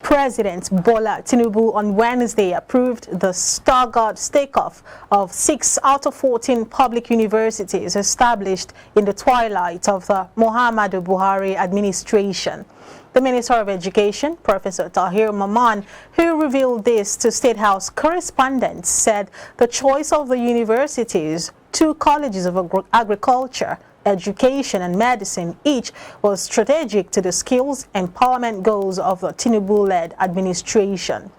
President Bola Tinubu on Wednesday approved the staggered takeoff of 6 out of 14 public universities established in the twilight of the Muhammadu Buhari administration. The Minister of Education, Professor Tahir Maman, who revealed this to State House correspondents, said the choice of the universities, 2 colleges of agriculture, education and medicine each, was strategic to the skills empowerment goals of the Tinubu-led administration.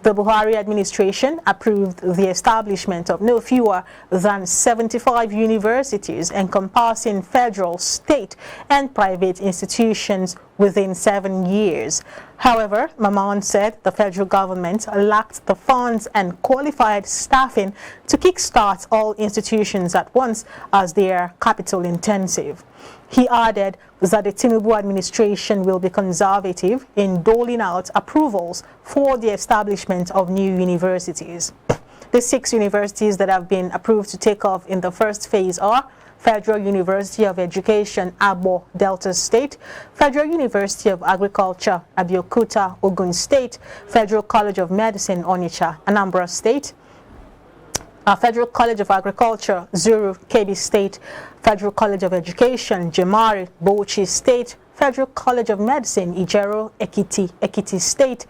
The Buhari administration approved the establishment of no fewer than 75 universities encompassing federal, state and private institutions within 7 years. However, Maman said the federal government lacked the funds and qualified staffing to kickstart all institutions at once as they are capital intensive. He added that the Tinubu administration will be conservative in doling out approvals for the establishment of new universities. The 6 universities that have been approved to take off in the first phase are Federal University of Education, Abo, Delta State; Federal University of Agriculture, Abeokuta, Ogun State; Federal College of Medicine, Onitsha, Anambra State; Federal College of Agriculture, Zuru, Kebbi State; Federal College of Education, Jemari, Bauchi State; Federal College of Medicine, Ijero, Ekiti State.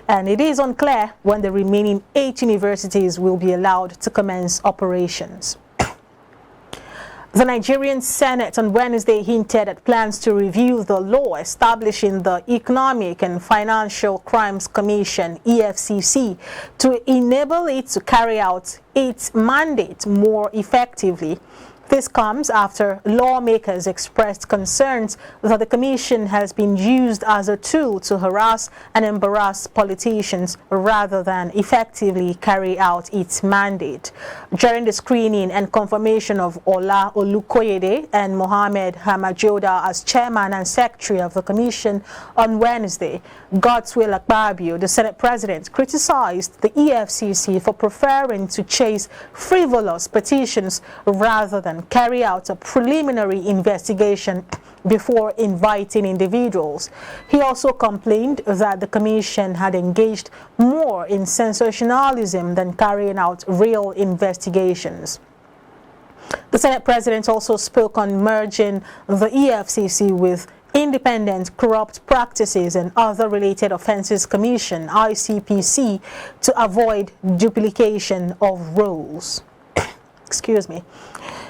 And it is unclear when the remaining 8 universities will be allowed to commence operations. The Nigerian Senate on Wednesday hinted at plans to review the law establishing the Economic and Financial Crimes Commission, EFCC, to enable it to carry out its mandate more effectively. This comes after lawmakers expressed concerns that the commission has been used as a tool to harass and embarrass politicians rather than effectively carry out its mandate. During the screening and confirmation of Ola Olukoyede and Mohammed Hamajoda as chairman and secretary of the commission on Wednesday, Godswill Akpabio, the Senate president, criticized the EFCC for preferring to chase frivolous petitions rather than carry out a preliminary investigation before inviting individuals. He also complained that the commission had engaged more in sensationalism than carrying out real investigations. The Senate president also spoke on merging the EFCC with Independent Corrupt Practices and Other Related Offences Commission, ICPC, to avoid duplication of roles. Excuse me.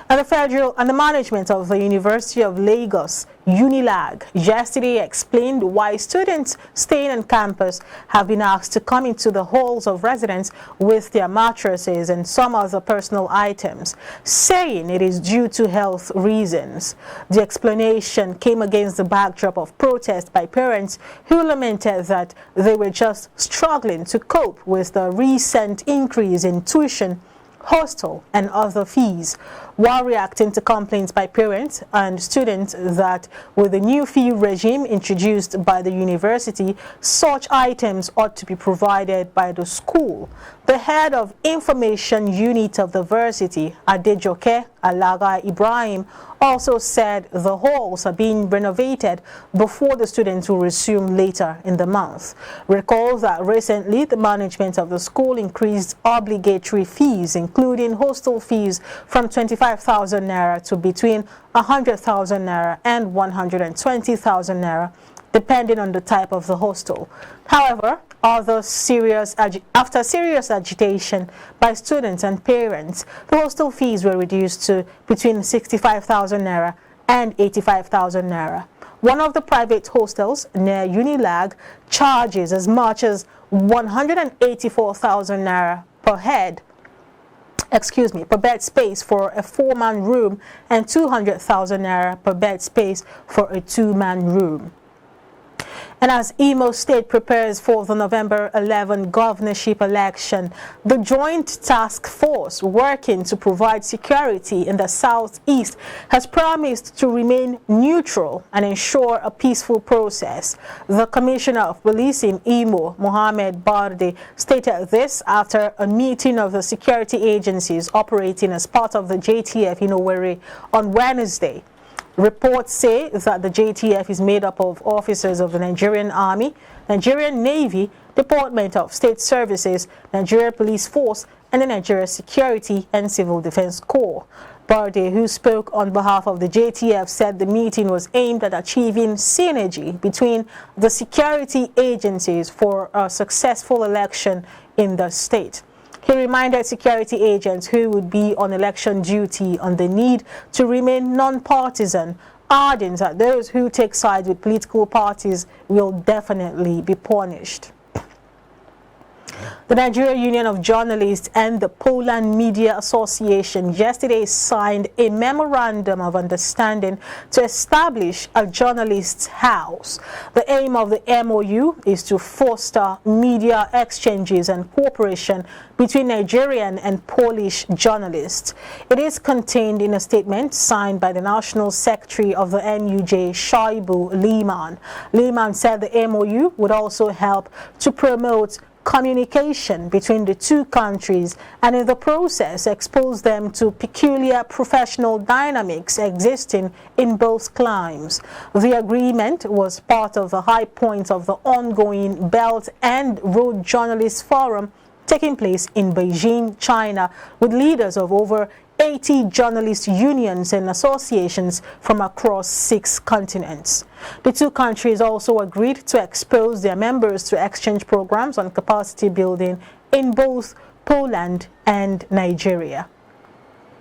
And the management of the University of Lagos, UNILAG, yesterday explained why students staying on campus have been asked to come into the halls of residence with their mattresses and some other personal items, saying it is due to health reasons. The explanation came against the backdrop of protest by parents who lamented that they were just struggling to cope with the recent increase in tuition, hostel and other fees, while reacting to complaints by parents and students that with the new fee regime introduced by the university, such items ought to be provided by the school. The head of information unit of the varsity, Adejoke Alaga Ibrahim, also said the halls are being renovated before the students will resume later in the month. Recall that recently the management of the school increased obligatory fees, including hostel fees, from 25,000 naira to between 100,000 naira and 120,000 naira, depending on the type of the hostel. However, after serious agitation by students and parents, the hostel fees were reduced to between 65,000 naira and 85,000 naira. One of the private hostels near UNILAG charges as much as 184,000 naira per bed space for a 4-man room and 200,000 naira per bed space for a 2-man room. And as Imo State prepares for the November 11 governorship election, the Joint Task Force working to provide security in the southeast has promised to remain neutral and ensure a peaceful process. The Commissioner of Police in Imo, Mohammed Barde, stated this after a meeting of the security agencies operating as part of the JTF in Owerri on Wednesday. Reports say that the JTF is made up of officers of the Nigerian Army, Nigerian Navy, Department of State Services, Nigeria Police Force, and the Nigeria Security and Civil Defense Corps. Barde, who spoke on behalf of the JTF, said the meeting was aimed at achieving synergy between the security agencies for a successful election in the state. He reminded security agents who would be on election duty on the need to remain non-partisan, adding that those who take sides with political parties will definitely be punished. The Nigeria Union of Journalists and the Poland Media Association yesterday signed a memorandum of understanding to establish a journalists' house. The aim of the MOU is to foster media exchanges and cooperation between Nigerian and Polish journalists. It is contained in a statement signed by the National Secretary of the NUJ, Shaibu Liman. Liman said the MOU would also help to promote communication between the two countries and in the process expose them to peculiar professional dynamics existing in both climes. The agreement was part of the high points of the ongoing Belt and Road Journalists Forum taking place in Beijing, China, with leaders of over 80 journalist unions and associations from across 6 continents. The two countries also agreed to expose their members to exchange programs on capacity building in both Poland and Nigeria.